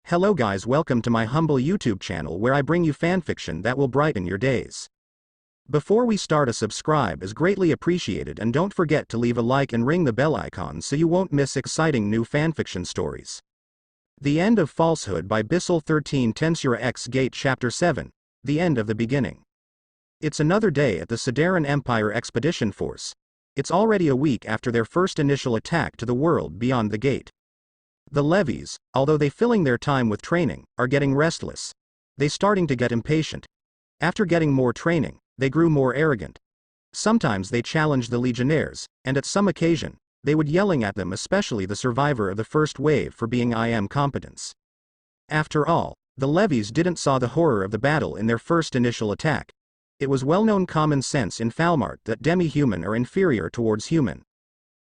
Hello guys, welcome to my humble YouTube channel where I bring you fanfiction that will brighten your days. Before we start, a subscribe is greatly appreciated, and don't forget to leave a like and ring the bell icon so you won't miss exciting new fanfiction stories. The End of Falsehood by Bisel13 Tensura x G.A.T.E Chapter 7, The End of the Beginning. It's another day at the Sedan Empire Expedition Force. It's already a week after their first initial attack to the world beyond the gate. The levies, although they filling their time with training, are getting restless. They starting to get impatient. After getting more training, they grew more arrogant. Sometimes they challenged the legionnaires, and at some occasion, they would yelling at them, especially the survivor of the first wave, for being incompetents. After all, the levies didn't saw the horror of the battle in their first initial attack. It was well-known common sense in Falmart that demi-human are inferior towards human.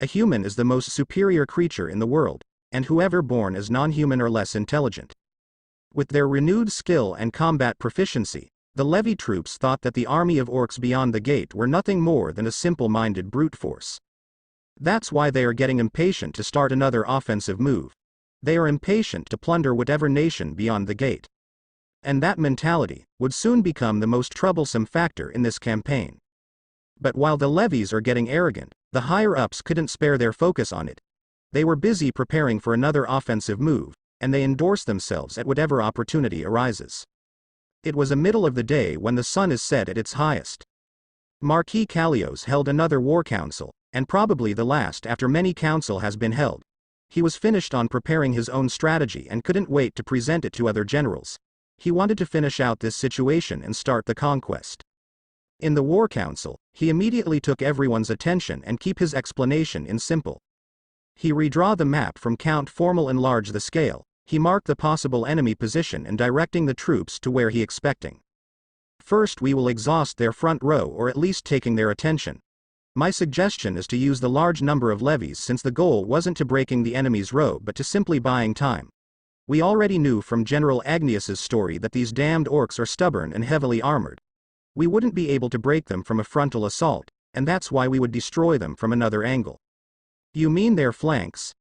A human is the most superior creature in the world, and whoever born as non-human are less intelligent. With their renewed skill and combat proficiency, the levy troops thought that the army of orcs beyond the gate were nothing more than a simple-minded brute force. That's why they are getting impatient to start another offensive move. They are impatient to plunder whatever nation beyond the gate. And that mentality would soon become the most troublesome factor in this campaign. But while the levies are getting arrogant, the higher-ups couldn't spare their focus on it. They were busy preparing for another offensive move, and they endorse themselves at whatever opportunity arises. It was a middle of the day when the sun is set at its highest. Marquis Callios held another war council, and probably the last after many council has been held. He was finished on preparing his own strategy and couldn't wait to present it to other generals. He wanted to finish out this situation and start the conquest. In the war council, he immediately took everyone's attention and keep his explanation in simple. He redraw the map from Count Formal, enlarge the scale. He marked the possible enemy position and directing the troops to where he expecting. First we will exhaust their front row, or at least taking their attention. My suggestion is to use the large number of levies, since the goal wasn't to breaking the enemy's row but to simply buying time. We already knew from General Agnias's story that these damned orcs are stubborn and heavily armored. We wouldn't be able to break them from a frontal assault, and that's why we would destroy them from another angle. You mean their flanks?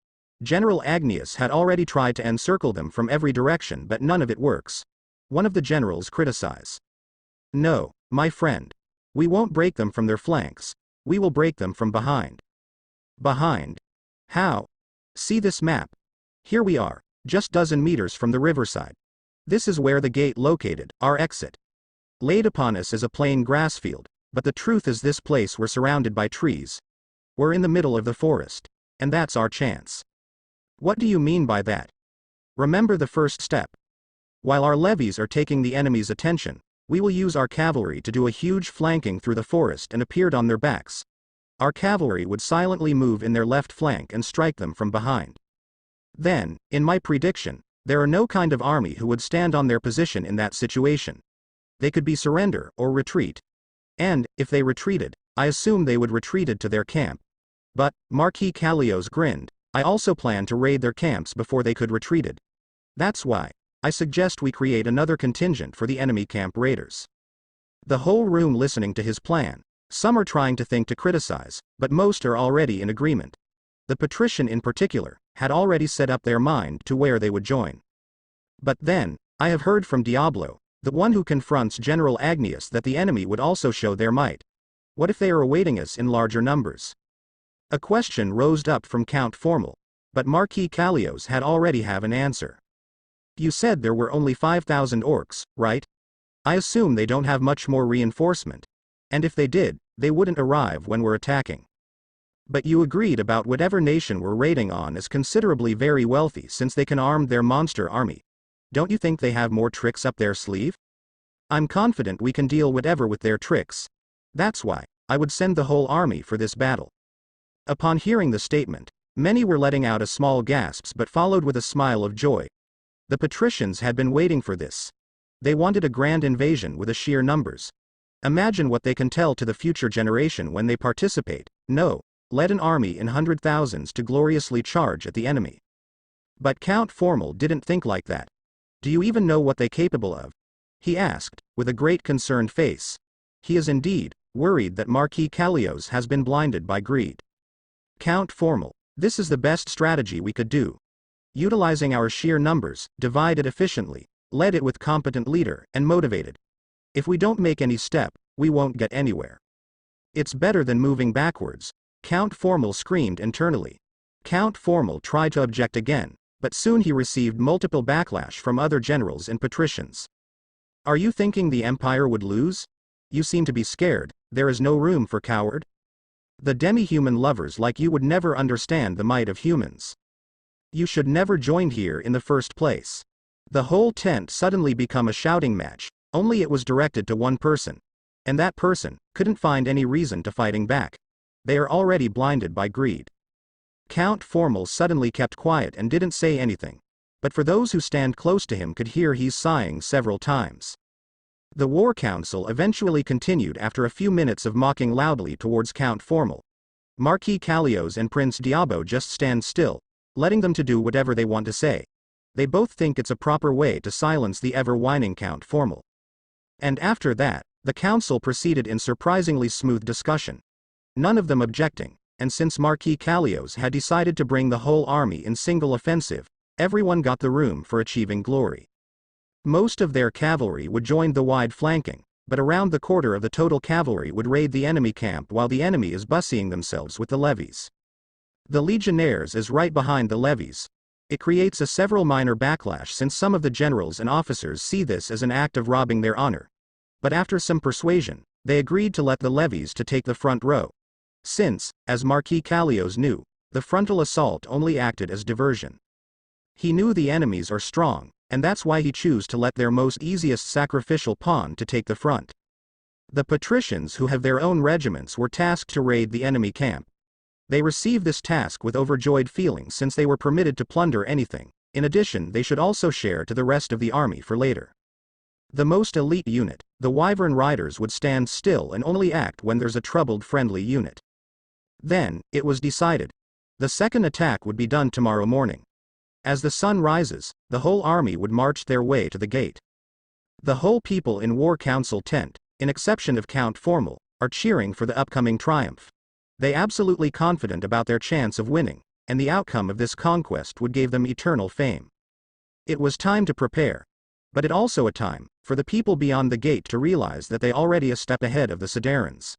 General Agnias had already tried to encircle them from every direction, but none of it works. One of the generals criticized. No, my friend. We won't break them from their flanks. We will break them from behind. Behind? How? See this map. Here we are, just dozen meters from the riverside. This is where the gate located, our exit. Laid upon us is a plain grass field, but the truth is this place we're surrounded by trees. We're in the middle of the forest, and that's our chance. What do you mean by that? Remember the first step. While our levies are taking the enemy's attention, we will use our cavalry to do a huge flanking through the forest and appeared on their backs. Our cavalry would silently move in their left flank and strike them from behind. Then, in my prediction, there are no kind of army who would stand on their position in that situation. They could be surrender or retreat. And, if they retreated, I assume they would retreated to their camp. But, Marquis Callios grinned, I also plan to raid their camps before they could retreated. That's why I suggest we create another contingent for the enemy camp raiders. The whole room listening to his plan. Some are trying to think to criticize, but most are already in agreement. The patrician in particular had already set up their mind to where they would join. But then, I have heard from Diablo, the one who confronts General Agnias, that the enemy would also show their might. What if they are awaiting us in larger numbers? A question rose up from Count Formal, but Marquis Callios had already have an answer. You said there were only 5,000 orcs, right? I assume they don't have much more reinforcement. And if they did, they wouldn't arrive when we're attacking. But you agreed about whatever nation we're raiding on is considerably very wealthy, since they can arm their monster army. Don't you think they have more tricks up their sleeve? I'm confident we can deal whatever with their tricks. That's why I would send the whole army for this battle. Upon hearing the statement, many were letting out a small gasps, but followed with a smile of joy. The patricians had been waiting for this. They wanted a grand invasion with a sheer numbers. Imagine what they can tell to the future generation when they participate. No, led an army in 100,000s to gloriously charge at the enemy. But Count Formal didn't think like that. Do you even know what they're capable of? He asked, with a great concerned face. He is indeed worried that Marquis Callios has been blinded by greed. Count Formal, this is the best strategy we could do. Utilizing our sheer numbers, divide it efficiently, led it with competent leader, and motivated. If we don't make any step, we won't get anywhere. It's better than moving backwards, Count Formal screamed internally. Count Formal tried to object again, but soon he received multiple backlash from other generals and patricians. Are you thinking the Empire would lose? You seem to be scared. There is no room for coward. The demi-human lovers like you would never understand the might of humans. You should never joined here in the first place. The whole tent suddenly became a shouting match, only it was directed to one person. And that person couldn't find any reason to fighting back. They are already blinded by greed. Count Formal suddenly kept quiet and didn't say anything. But for those who stand close to him could hear he's sighing several times. The War Council eventually continued after a few minutes of mocking loudly towards Count Formal. Marquis Kalios and Prince Diablo just stand still, letting them to do whatever they want to say. They both think it's a proper way to silence the ever-whining Count Formal. And after that, the council proceeded in surprisingly smooth discussion. None of them objecting, and since Marquis Kalios had decided to bring the whole army in single offensive, everyone got the room for achieving glory. Most of their cavalry would join the wide flanking, but around the quarter of the total cavalry would raid the enemy camp while the enemy is bussying themselves with the levies. The legionnaires is right behind the levies. It creates a several minor backlash since some of the generals and officers see this as an act of robbing their honor. But after some persuasion, they agreed to let the levies to take the front row. Since, as Marquis Kalios knew, the frontal assault only acted as diversion. He knew the enemies are strong, and that's why he chose to let their most easiest sacrificial pawn to take the front. The patricians who have their own regiments were tasked to raid the enemy camp. They received this task with overjoyed feelings since they were permitted to plunder anything. In addition, they should also share to the rest of the army for later. The most elite unit, the Wyvern Riders, would stand still and only act when there's a troubled friendly unit. Then, it was decided. The second attack would be done tomorrow morning. As the sun rises, the whole army would march their way to the gate. The whole people in War Council tent, in exception of Count Formal, are cheering for the upcoming triumph. They absolutely confident about their chance of winning, and the outcome of this conquest would give them eternal fame. It was time to prepare. But it also a time for the people beyond the gate to realize that they already a step ahead of the Sedarans.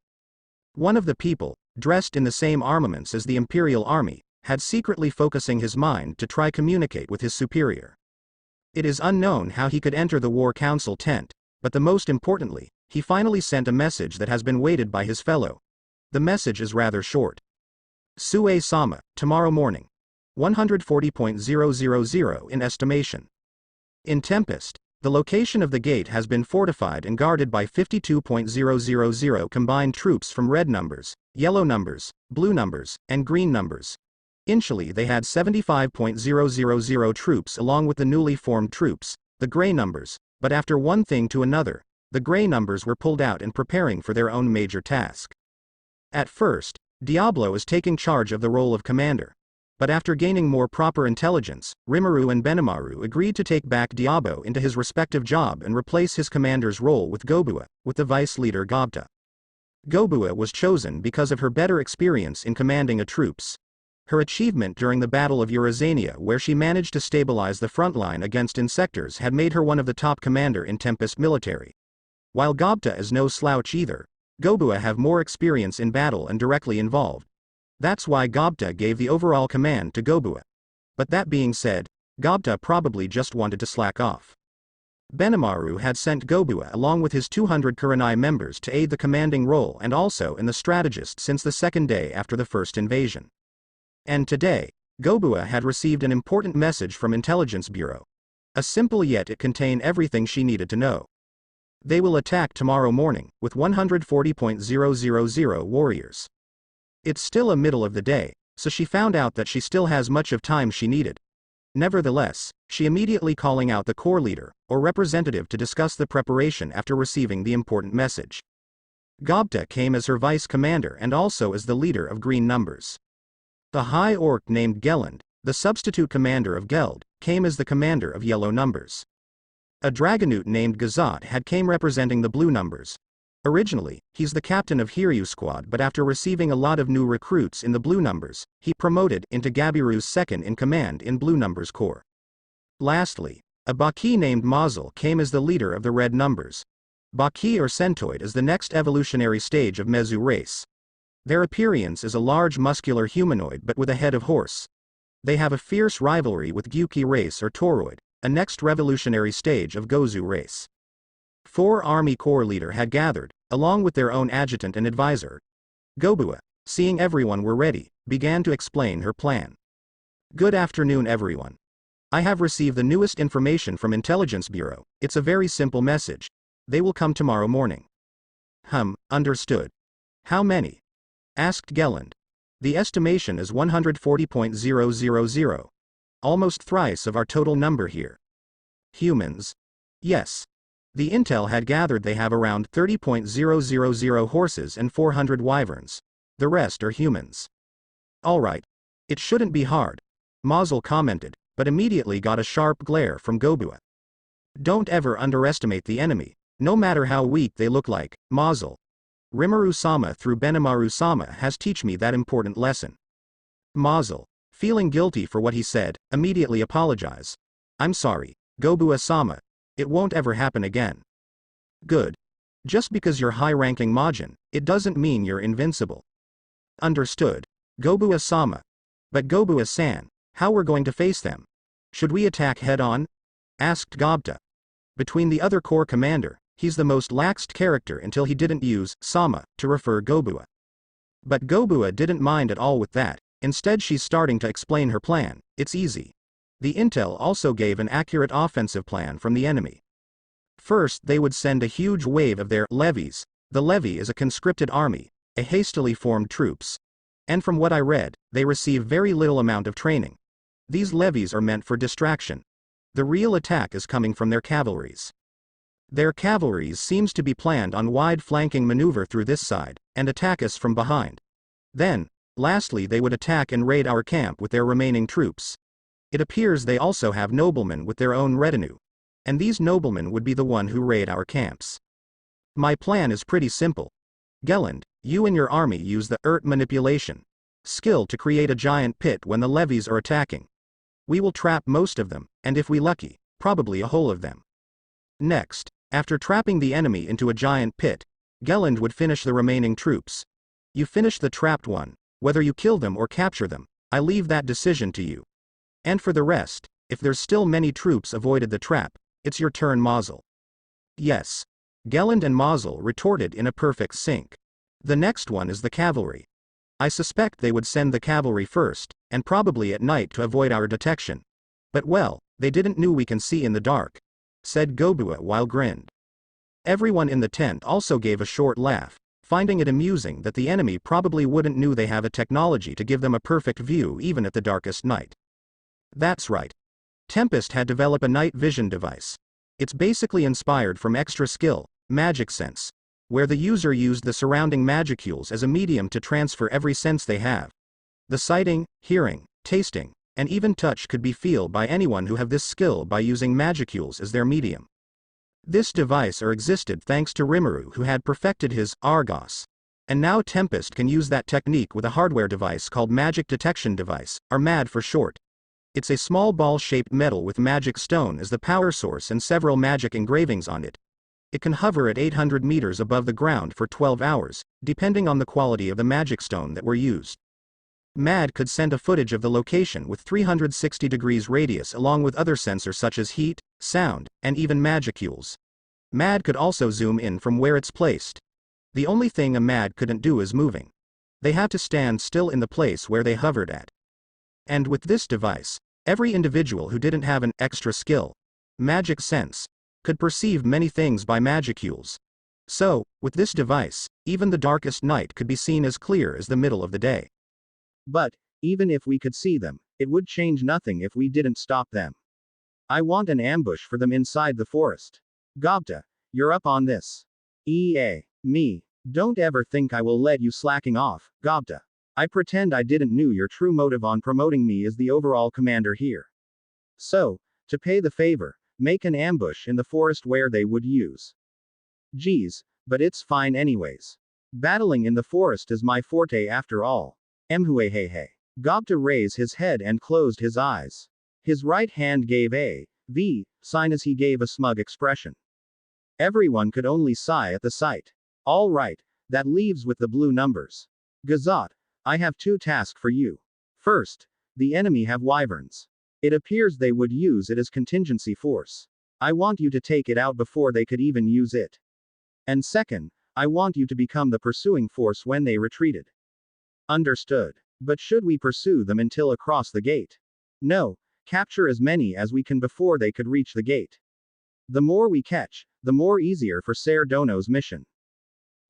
One of the people, dressed in the same armaments as the Imperial Army, had secretly focusing his mind to try communicate with his superior. It is unknown how he could enter the War Council tent, but the most importantly, he finally sent a message that has been waited by his fellow. The message is rather short. Sue-sama, tomorrow morning. 140.000 in estimation. In Tempest, the location of the gate has been fortified and guarded by 52.000 combined troops from red numbers, yellow numbers, blue numbers, and green numbers. Initially they had 75.000 troops along with the newly formed troops, the gray numbers, but after one thing to another, the gray numbers were pulled out and preparing for their own major task. At first, Diablo is taking charge of the role of commander. But after gaining more proper intelligence, Rimuru and Benimaru agreed to take back Diablo into his respective job and replace his commander's role with Gobta, with the vice leader Gobta. Gobta was chosen because of her better experience in commanding a troops. Her achievement during the Battle of Eurazania, where she managed to stabilize the front line against insectors, had made her one of the top commander in Tempest military. While Gobta is no slouch either, Gobta have more experience in battle and directly involved. That's why Gobta gave the overall command to Gobta. But that being said, Gobta probably just wanted to slack off. Benimaru had sent Gobta along with his 200 Kurenai members to aid the commanding role and also in the strategist since the second day after the first invasion. And today, Gobta had received an important message from Intelligence Bureau. A simple yet it contained everything she needed to know. They will attack tomorrow morning with 140.000 warriors. It's still a middle of the day, so she found out that she still has much of time she needed. Nevertheless, she immediately calling out the corps leader, or representative to discuss the preparation after receiving the important message. Gobta came as her vice commander and also as the leader of green numbers. The high orc named Gelland, the substitute commander of Geld, came as the commander of yellow numbers. A dragonoot named G.A.T.E had came representing the blue numbers. Originally, he's the captain of Hiryu squad, but after receiving a lot of new recruits in the blue numbers, he promoted into Gabiru's second in command in blue numbers corps. Lastly, a Baki named Mazel came as the leader of the red numbers. Baki or Centoid is the next evolutionary stage of Mezu race. Their appearance is a large muscular humanoid but with a head of horse. They have a fierce rivalry with Gyuki race or Toroid, a next revolutionary stage of Gozu race. 4 Army Corps leader had gathered, along with their own adjutant and advisor. Gobua, seeing everyone were ready, began to explain her plan. Good afternoon everyone. I have received the newest information from Intelligence Bureau. It's a very simple message. They will come tomorrow morning. Understood. How many? Asked Gelland. The estimation is 140.000. Almost thrice of our total number here. Humans? Yes. The intel had gathered they have around 30.000 horses and 400 wyverns. The rest are humans. Alright. It shouldn't be hard. Mazel commented, but immediately got a sharp glare from Gobua. Don't ever underestimate the enemy, no matter how weak they look like, Mazel. Rimuru-sama through Benimaru-sama has taught me that important lesson. Mazel, feeling guilty for what he said, immediately apologize. I'm sorry, Gobua-sama. It won't ever happen again. Good. Just because you're high-ranking Majin, it doesn't mean you're invincible. Understood. Gobua-sama. But Gobua-san, how we're going to face them? Should we attack head-on? Asked Gobta. Between the other corps commander, he's the most laxed character until he didn't use Sama to refer Gobua. But Gobua didn't mind at all with that. Instead she's starting to explain her plan. It's easy. The intel also gave an accurate offensive plan from the enemy. First they would send a huge wave of their levies. The levy is a conscripted army, a hastily formed troops. And from what I read, they receive very little amount of training. These levies are meant for distraction. The real attack is coming from their cavalries. Their cavalries seems to be planned on wide flanking maneuver through this side, and attack us from behind. Then, lastly they would attack and raid our camp with their remaining troops. It appears they also have noblemen with their own retinue. And these noblemen would be the one who raid our camps. My plan is pretty simple. Gelland, you and your army use the manipulation skill to create a giant pit when the levies are attacking. We will trap most of them, and if we lucky, probably a whole of them. Next, after trapping the enemy into a giant pit, Gelland would finish the remaining troops. You finish the trapped one, whether you kill them or capture them, I leave that decision to you. And for the rest, if there's still many troops avoided the trap, it's your turn Mazel. Yes. Gelland and Mazel retorted in a perfect sync. The next one is the cavalry. I suspect they would send the cavalry first, and probably at night to avoid our detection. But well, they didn't know we can see in the dark, said Gobua while grinned. Everyone in the tent also gave a short laugh, finding it amusing that the enemy probably wouldn't know they have a technology to give them a perfect view even at the darkest night. That's right. Tempest had developed a night vision device. It's basically inspired from extra skill, magic sense, where the user used the surrounding magicules as a medium to transfer every sense they have. The sighting, hearing, tasting, and even touch could be felt by anyone who have this skill by using magicules as their medium. This device existed thanks to Rimuru who had perfected his Argos. And now Tempest can use that technique with a hardware device called Magic Detection Device, or MAD for short. It's a small ball-shaped metal with magic stone as the power source and several magic engravings on it. It can hover at 800 meters above the ground for 12 hours, depending on the quality of the magic stone that were used. MAD could send a footage of the location with 360 degrees radius along with other sensors such as heat, sound, and even magicules. MAD could also zoom in from where it's placed. The only thing a MAD couldn't do is moving. They have to stand still in the place where they hovered at. And with this device, every individual who didn't have an extra skill, magic sense, could perceive many things by magicules. So, with this device, even the darkest night could be seen as clear as the middle of the day. But, even if we could see them, it would change nothing if we didn't stop them. I want an ambush for them inside the forest. Gobta, you're up on this. Me. Don't ever think I will let you slacking off, Gobta. I pretend I didn't know your true motive on promoting me as the overall commander here. So, to pay the favor, make an ambush in the forest where they would use. Geez, but it's fine anyways. Battling in the forest is my forte after all. Mhuehehe. Gobta raised his head and closed his eyes. His right hand gave a V sign as he gave a smug expression. Everyone could only sigh at the sight. All right, that leaves with the blue numbers. G.A.T.E, I have two tasks for you. First, the enemy have wyverns. It appears they would use it as contingency force. I want you to take it out before they could even use it. And second, I want you to become the pursuing force when they retreated. Understood. But should we pursue them until across the gate? No, capture as many as we can before they could reach the gate. The more we catch, the more easier for Ser Dono's mission.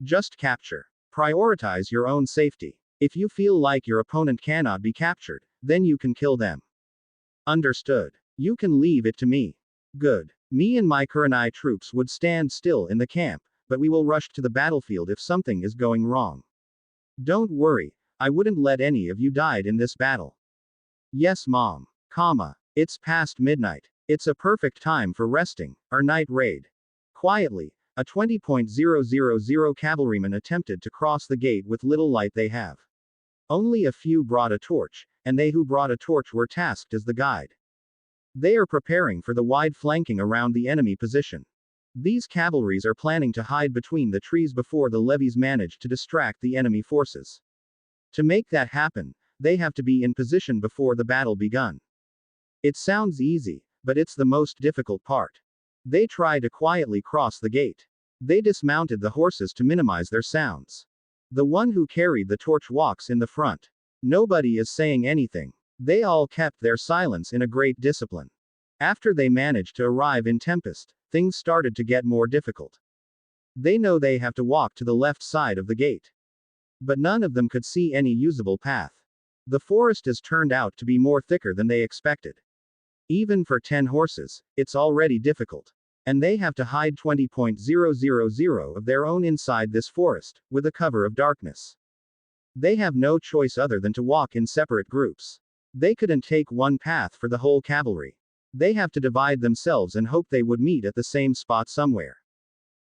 Just capture. Prioritize your own safety. If you feel like your opponent cannot be captured, then you can kill them. Understood. You can leave it to me. Good. Me and my Kurenai troops would stand still in the camp, but we will rush to the battlefield if something is going wrong. Don't worry, I wouldn't let any of you die in this battle. Yes, Mom. It's past midnight. It's a perfect time for resting, our night raid. Quietly, a 20.000 cavalryman attempted to cross the gate with little light they have. Only a few brought a torch, and they who brought a torch were tasked as the guide. They are preparing for the wide flanking around the enemy position. These cavalries are planning to hide between the trees before the levies manage to distract the enemy forces. To make that happen, they have to be in position before the battle begun. It sounds easy, but it's the most difficult part. They try to quietly cross the gate. They dismounted the horses to minimize their sounds. The one who carried the torch walks in the front. Nobody is saying anything. They all kept their silence in a great discipline. After they managed to arrive in Tempest, things started to get more difficult. They know they have to walk to the left side of the gate. But none of them could see any usable path. The forest has turned out to be more thicker than they expected. Even for 10 horses, it's already difficult. And they have to hide 20.000 of their own inside this forest, with a cover of darkness. They have no choice other than to walk in separate groups. They couldn't take one path for the whole cavalry. They have to divide themselves and hope they would meet at the same spot somewhere.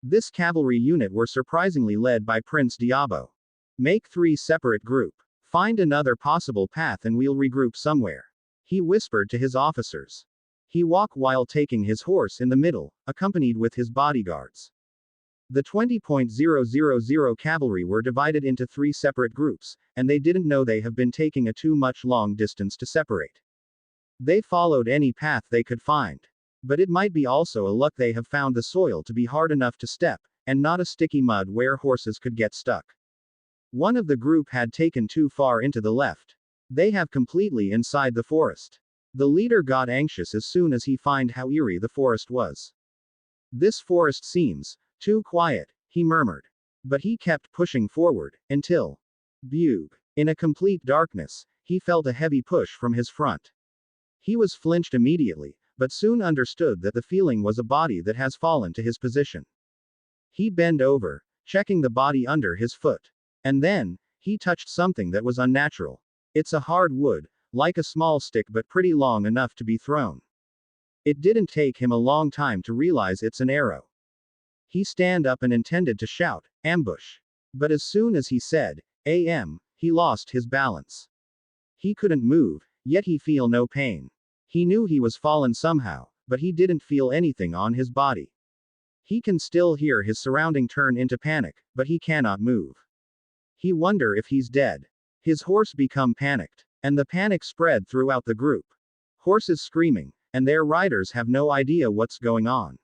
This cavalry unit were surprisingly led by Prince Diablo. Make 3 separate group. Find another possible path and we'll regroup somewhere. He whispered to his officers. He walked while taking his horse in the middle, accompanied with his bodyguards. The 20.000 cavalry were divided into 3 separate groups, and they didn't know they have been taking a too much long distance to separate. They followed any path they could find. But it might be also a luck they have found the soil to be hard enough to step, and not a sticky mud where horses could get stuck. One of the group had taken too far into the left. They have completely inside the forest. The leader got anxious as soon as he found how eerie the forest was. This forest seems too quiet, he murmured. But he kept pushing forward, until Bug. In a complete darkness, he felt a heavy push from his front. He was flinched immediately, but soon understood that the feeling was a body that has fallen to his position. He bent over, checking the body under his foot. And then, he touched something that was unnatural. It's a hard wood, like a small stick but pretty long enough to be thrown. It didn't take him a long time to realize it's an arrow. He stand up and intended to shout, ambush. But as soon as he said, he lost his balance. He couldn't move, yet he feel no pain. He knew he was fallen somehow, but he didn't feel anything on his body. He can still hear his surrounding turn into panic, but he cannot move. He wonder if he's dead. His horse become panicked. And the panic spread throughout the group. Horses screaming, and their riders have no idea what's going on.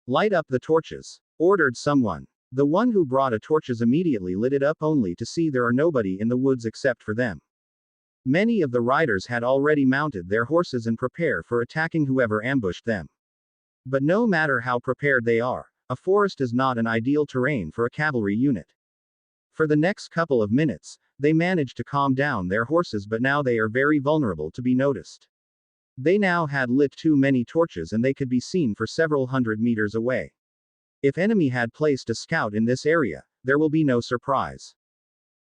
Light up the torches, ordered someone. The one who brought a torches immediately lit it up only to see there are nobody in the woods except for them. Many of the riders had already mounted their horses and prepare for attacking whoever ambushed them. But no matter how prepared they are, a forest is not an ideal terrain for a cavalry unit. For the next couple of minutes, they managed to calm down their horses, but now they are very vulnerable to be noticed. They now had lit too many torches and they could be seen for several hundred meters away. If enemy had placed a scout in this area, there will be no surprise.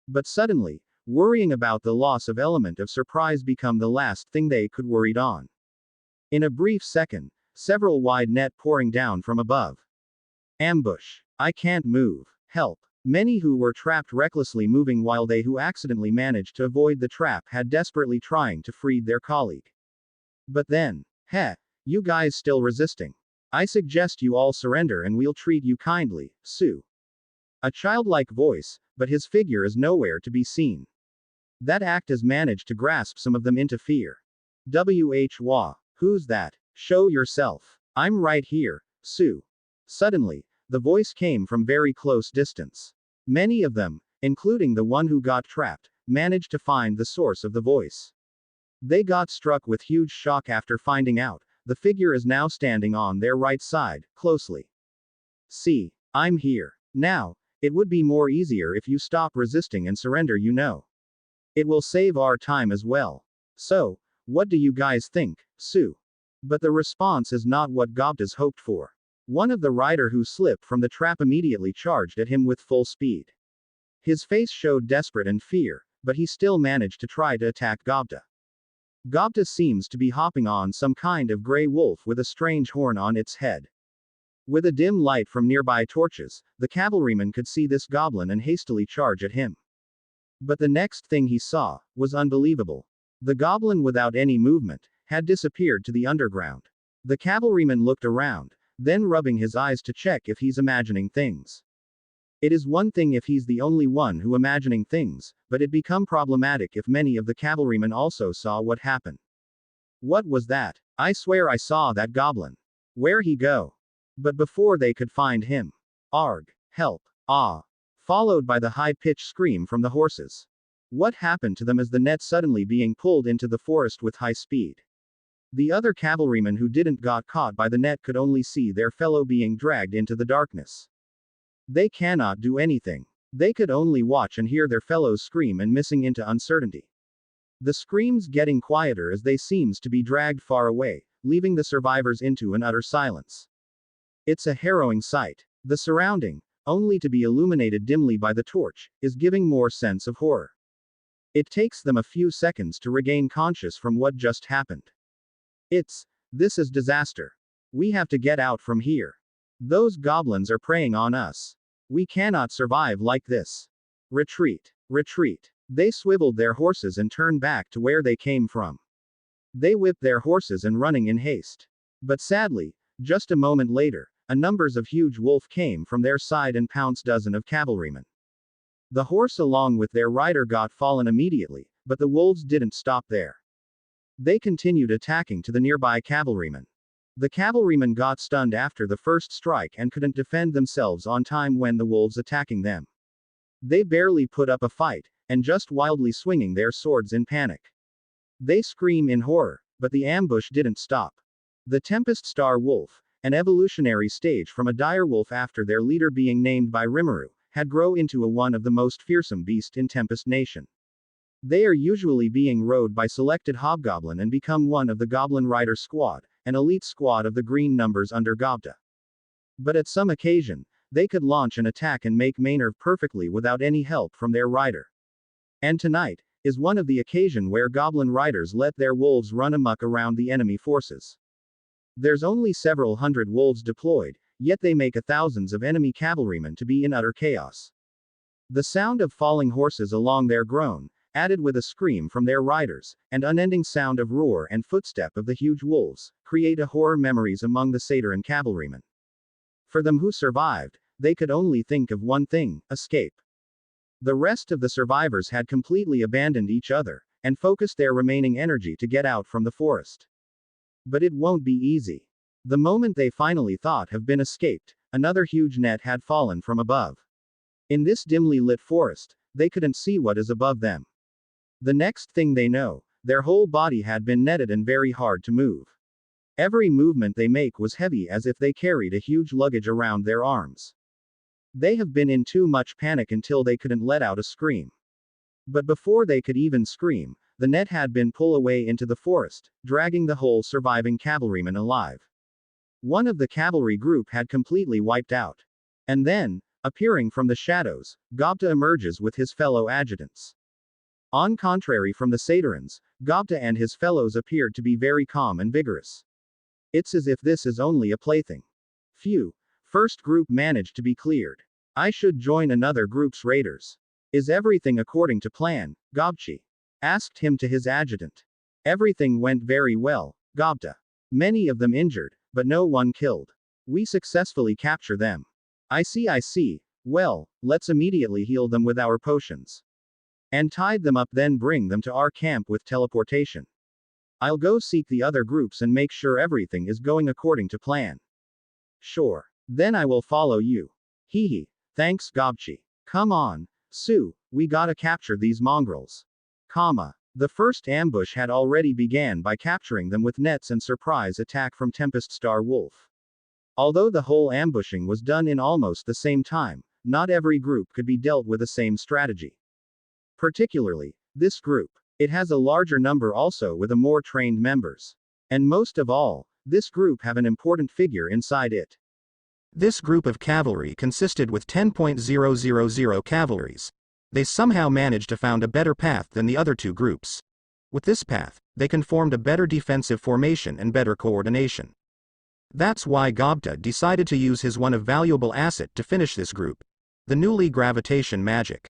But suddenly, worrying about the loss of element of surprise become the last thing they could worried on. In a brief second, several wide net pouring down from above. Ambush. I can't move. Help. Many who were trapped recklessly moving while they who accidentally managed to avoid the trap had desperately trying to free their colleague. But then, heh, you guys still resisting. I suggest you all surrender and we'll treat you kindly, Sue. A childlike voice, but his figure is nowhere to be seen. That act has managed to grasp some of them into fear. Wah. Who's that? Show yourself. I'm right here, Sue. Suddenly, the voice came from very close distance. Many of them, including the one who got trapped, managed to find the source of the voice. They got struck with huge shock after finding out, the figure is now standing on their right side, closely. See, I'm here. Now, it would be more easier if you stop resisting and surrender, you know. It will save our time as well. So, what do you guys think, Sue? But the response is not what Gobta's hoped for. One of the rider who slipped from the trap immediately charged at him with full speed. His face showed desperate and fear, but he still managed to try to attack Gobta. Gobta seems to be hopping on some kind of gray wolf with a strange horn on its head. With a dim light from nearby torches, the cavalryman could see this goblin and hastily charge at him. But the next thing he saw was unbelievable. The goblin, without any movement, had disappeared to the underground. The cavalryman looked around, then rubbing his eyes to check if he's imagining things. It is one thing if he's the only one who imagining things, but it become problematic if many of the cavalrymen also saw what happened. What was that? I swear I saw that goblin. Where he go? But before they could find him. Arg. Help. Ah. Followed by the high-pitched scream from the horses. What happened to them as the net suddenly being pulled into the forest with high speed? The other cavalrymen who didn't got caught by the net could only see their fellow being dragged into the darkness. They cannot do anything. They could only watch and hear their fellows scream and missing into uncertainty. The screams getting quieter as they seems to be dragged far away, leaving the survivors into an utter silence. It's a harrowing sight. The surrounding, only to be illuminated dimly by the torch, is giving more sense of horror. It takes them a few seconds to regain conscious from what just happened. This is disaster. We have to get out from here. Those goblins are preying on us. We cannot survive like this. Retreat. Retreat. They swiveled their horses and turned back to where they came from. They whipped their horses and running in haste. But sadly, just a moment later, a numbers of huge wolf came from their side and pounced dozen of cavalrymen. The horse along with their rider got fallen immediately, but the wolves didn't stop there. They continued attacking to the nearby cavalrymen. The cavalrymen got stunned after the first strike and couldn't defend themselves on time when the wolves attacking them. They barely put up a fight, and just wildly swinging their swords in panic. They scream in horror, but the ambush didn't stop. The Tempest Star Wolf, an evolutionary stage from a dire wolf after their leader being named by Rimuru, had grown into one of the most fearsome beasts in Tempest Nation. They are usually being rode by selected hobgoblin and become one of the Goblin Rider Squad, an elite squad of the green numbers under Gobta. But at some occasion, they could launch an attack and make maneuver perfectly without any help from their rider. And tonight is one of the occasion where Goblin Riders let their wolves run amok around the enemy forces. There's only several hundred wolves deployed, yet they make thousands of enemy cavalrymen to be in utter chaos. The sound of falling horses along their groan, added with a scream from their riders, and unending sound of roar and footstep of the huge wolves, create a horror memories among the Sedan cavalrymen. For them who survived, they could only think of one thing: escape. The rest of the survivors had completely abandoned each other, and focused their remaining energy to get out from the forest. But it won't be easy. The moment they finally thought have been escaped, another huge net had fallen from above. In this dimly lit forest, they couldn't see what is above them. The next thing they know, their whole body had been netted and very hard to move. Every movement they make was heavy as if they carried a huge luggage around their arms. They have been in too much panic until they couldn't let out a scream. But before they could even scream, the net had been pulled away into the forest, dragging the whole surviving cavalryman alive. One of the cavalry group had completely wiped out. And then, appearing from the shadows, Gobta emerges with his fellow adjutants. On contrary from the Satyrians, Gobta and his fellows appeared to be very calm and vigorous. It's as if this is only a plaything. Phew. First group managed to be cleared. I should join another group's raiders. Is everything according to plan, Gobta? Asked him to his adjutant. Everything went very well, Gobta. Many of them injured, but no one killed. We successfully capture them. I see. Well, let's immediately heal them with our potions. And tied them up, then bring them to our camp with teleportation. I'll go seek the other groups and make sure everything is going according to plan. Sure. Then I will follow you. Hehe. Thanks, Gobta. Come on, Sue, we gotta capture these mongrels. The first ambush had already began by capturing them with nets and surprise attack from Tempest Star Wolf. Although the whole ambushing was done in almost the same time, not every group could be dealt with the same strategy. Particularly, this group. It has a larger number also with a more trained members. And most of all, this group have an important figure inside it. This group of cavalry consisted with 10,000 cavalries. They somehow managed to found a better path than the other two groups. With this path, they can formed a better defensive formation and better coordination. That's why Gobta decided to use his one of valuable asset to finish this group. The newly gravitation magic.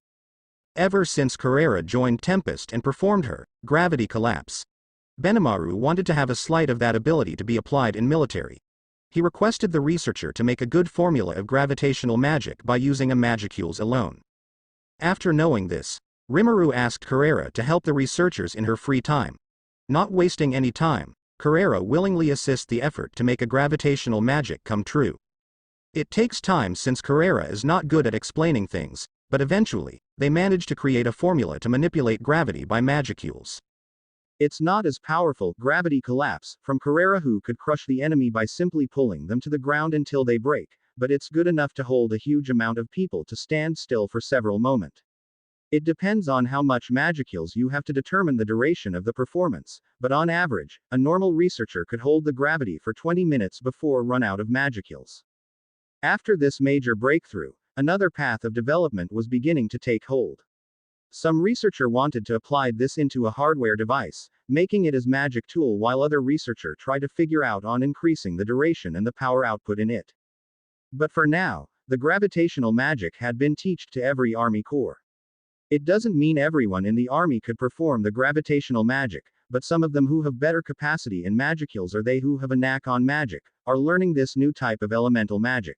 Ever since Carrera joined Tempest and performed her gravity collapse, Benimaru wanted to have a slight of that ability to be applied in military. He requested the researcher to make a good formula of gravitational magic by using a magicules alone. After knowing this, Rimuru asked Carrera to help the researchers in her free time. Not wasting any time, Carrera willingly assists the effort to make a gravitational magic come true. It takes time since Carrera is not good at explaining things, but eventually, they manage to create a formula to manipulate gravity by magicules. It's not as powerful, gravity collapse, from Carrera who could crush the enemy by simply pulling them to the ground until they break, but it's good enough to hold a huge amount of people to stand still for several moments. It depends on how much magicules you have to determine the duration of the performance, but on average, a normal researcher could hold the gravity for 20 minutes before run out of magicules. After this major breakthrough, another path of development was beginning to take hold. Some researcher wanted to apply this into a hardware device, making it as magic tool, while other researcher tried to figure out on increasing the duration and the power output in it. But for now, the gravitational magic had been taught to every army corps. It doesn't mean everyone in the army could perform the gravitational magic, but some of them who have better capacity in magicules or they who have a knack on magic, are learning this new type of elemental magic.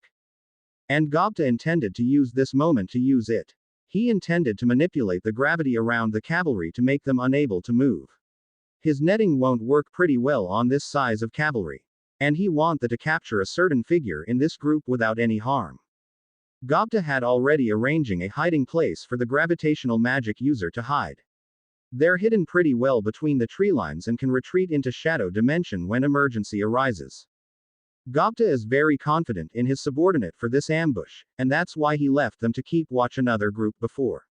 And Gobta intended to use this moment to use it. He intended to manipulate the gravity around the cavalry to make them unable to move. His netting won't work pretty well on this size of cavalry. And he wanted to capture a certain figure in this group without any harm. Gobta had already arranging a hiding place for the gravitational magic user to hide. They're hidden pretty well between the tree lines and can retreat into shadow dimension when emergency arises. Gobta is very confident in his subordinate for this ambush, and that's why he left them to keep watch another group before.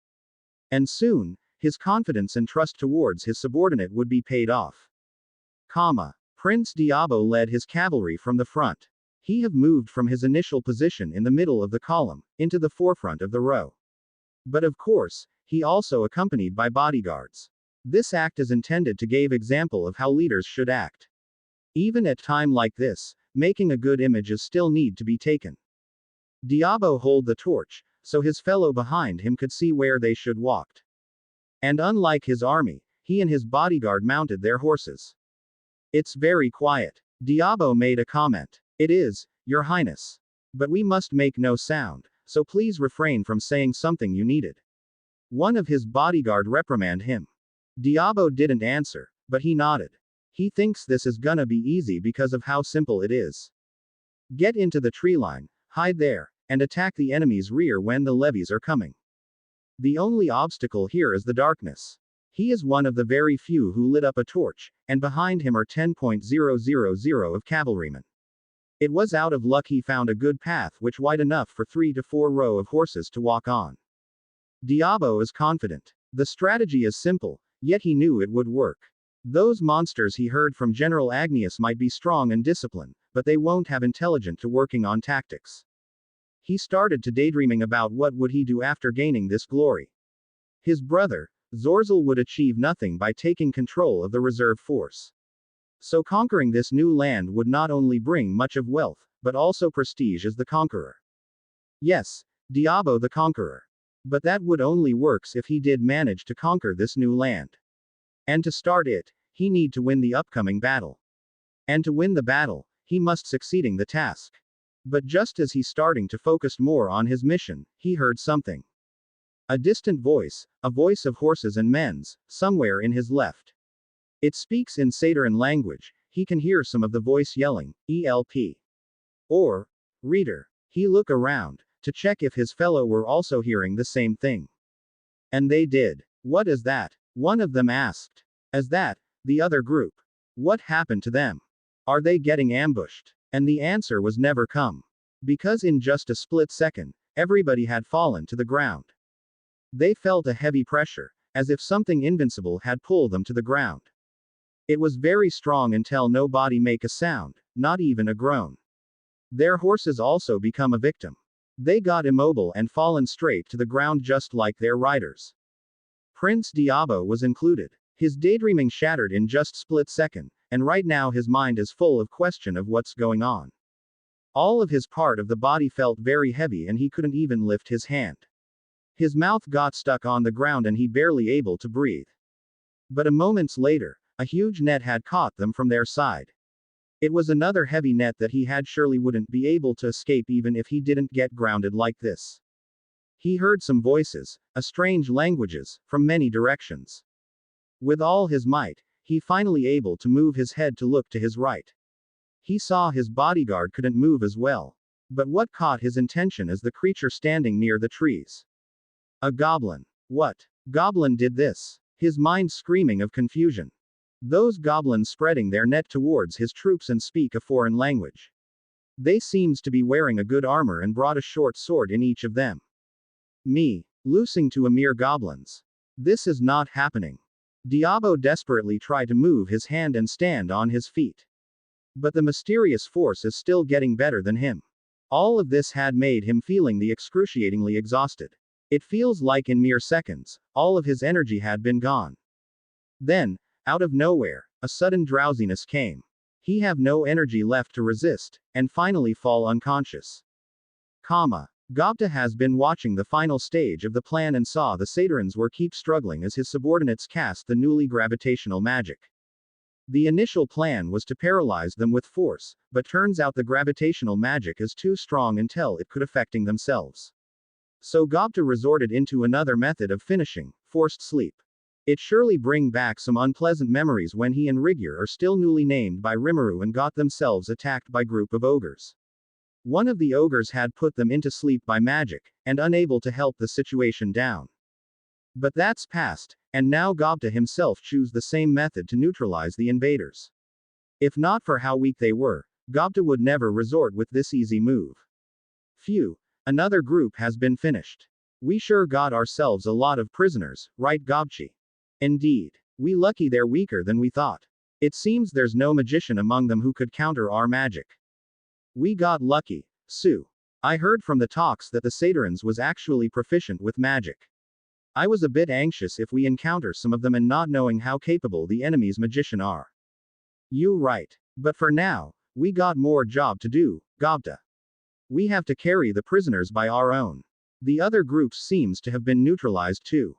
And soon, his confidence and trust towards his subordinate would be paid off. Prince Diablo led his cavalry from the front. He have moved from his initial position in the middle of the column, into the forefront of the row. But of course, he also accompanied by bodyguards. This act is intended to give example of how leaders should act. Even at time like this, making a good image is still need to be taken. Diablo hold the torch, so his fellow behind him could see where they should walk. And unlike his army, he and his bodyguard mounted their horses. It's very quiet. Diablo made a comment. It is, Your Highness. But we must make no sound, so please refrain from saying something you needed. One of his bodyguard reprimanded him. Diablo didn't answer, but he nodded. He thinks this is gonna be easy because of how simple it is. Get into the tree line, hide there, and attack the enemy's rear when the levies are coming. The only obstacle here is the darkness. He is one of the very few who lit up a torch, and behind him are 10,000 of cavalrymen. It was out of luck he found a good path which wide enough for 3 to 4 row of horses to walk on. Diablo is confident. The strategy is simple, yet he knew it would work. Those monsters he heard from General Agnius might be strong and disciplined, but they won't have intelligence to working on tactics. He started to daydreaming about what would he do after gaining this glory. His brother, Zorzel, would achieve nothing by taking control of the reserve force. So conquering this new land would not only bring much of wealth, but also prestige as the conqueror. Yes, Diablo the conqueror. But that would only works if he did manage to conquer this new land. And to start it, he need to win the upcoming battle. And to win the battle, he must succeeding the task. But just as he's starting to focus more on his mission, he heard something. A distant voice, a voice of horses and men's, somewhere in his left. It speaks in Sedan language, he can hear some of the voice yelling, "ELP." Or, reader. He look around, to check if his fellow were also hearing the same thing. And they did. What is that? One of them asked. As that, the other group. What happened to them? Are they getting ambushed? And the answer was never come. Because in just a split second, everybody had fallen to the ground. They felt a heavy pressure, as if something invincible had pulled them to the ground. It was very strong until nobody make a sound, not even a groan. Their horses also become a victim. They got immobile and fallen straight to the ground just like their riders. Prince Diablo was included. His daydreaming shattered in just split second, and right now his mind is full of question of what's going on. All of his part of the body felt very heavy and he couldn't even lift his hand. His mouth got stuck on the ground and he barely able to breathe. But a moments later, a huge net had caught them from their side. It was another heavy net that he had surely wouldn't be able to escape even if he didn't get grounded like this. He heard some voices, a strange languages, from many directions. With all his might, he finally able to move his head to look to his right. He saw his bodyguard couldn't move as well. But what caught his attention is the creature standing near the trees. A goblin. What? Goblin did this? His mind screaming of confusion. Those goblins spreading their net towards his troops and speak a foreign language. They seems to be wearing a good armor and brought a short sword in each of them. Me. Losing to a mere goblins. This is not happening. Diablo desperately tried to move his hand and stand on his feet. But the mysterious force is still getting better than him. All of this had made him feeling the excruciatingly exhausted. It feels like in mere seconds, all of his energy had been gone. Then, out of nowhere, a sudden drowsiness came. He have no energy left to resist, and finally fall unconscious. Gobta has been watching the final stage of the plan and saw the Sedans were keep struggling as his subordinates cast the newly gravitational magic. The initial plan was to paralyze them with force, but turns out the gravitational magic is too strong until it could affecting themselves. So Gobta resorted into another method of finishing, forced sleep. It surely bring back some unpleasant memories when he and Rigyr are still newly named by Rimuru and got themselves attacked by group of ogres. One of the ogres had put them into sleep by magic, and unable to help the situation down. But that's past, and now Gobta himself choose the same method to neutralize the invaders. If not for how weak they were, Gobta would never resort with this easy move. Phew, another group has been finished. We sure got ourselves a lot of prisoners, right Gobchi? Indeed. We lucky they're weaker than we thought. It seems there's no magician among them who could counter our magic. We got lucky, Sue. I heard from the talks that the Sedans was actually proficient with magic. I was a bit anxious if we encounter some of them and not knowing how capable the enemy's magician are. You right. But for now, we got more job to do, Gobta. We have to carry the prisoners by our own. The other groups seems to have been neutralized too.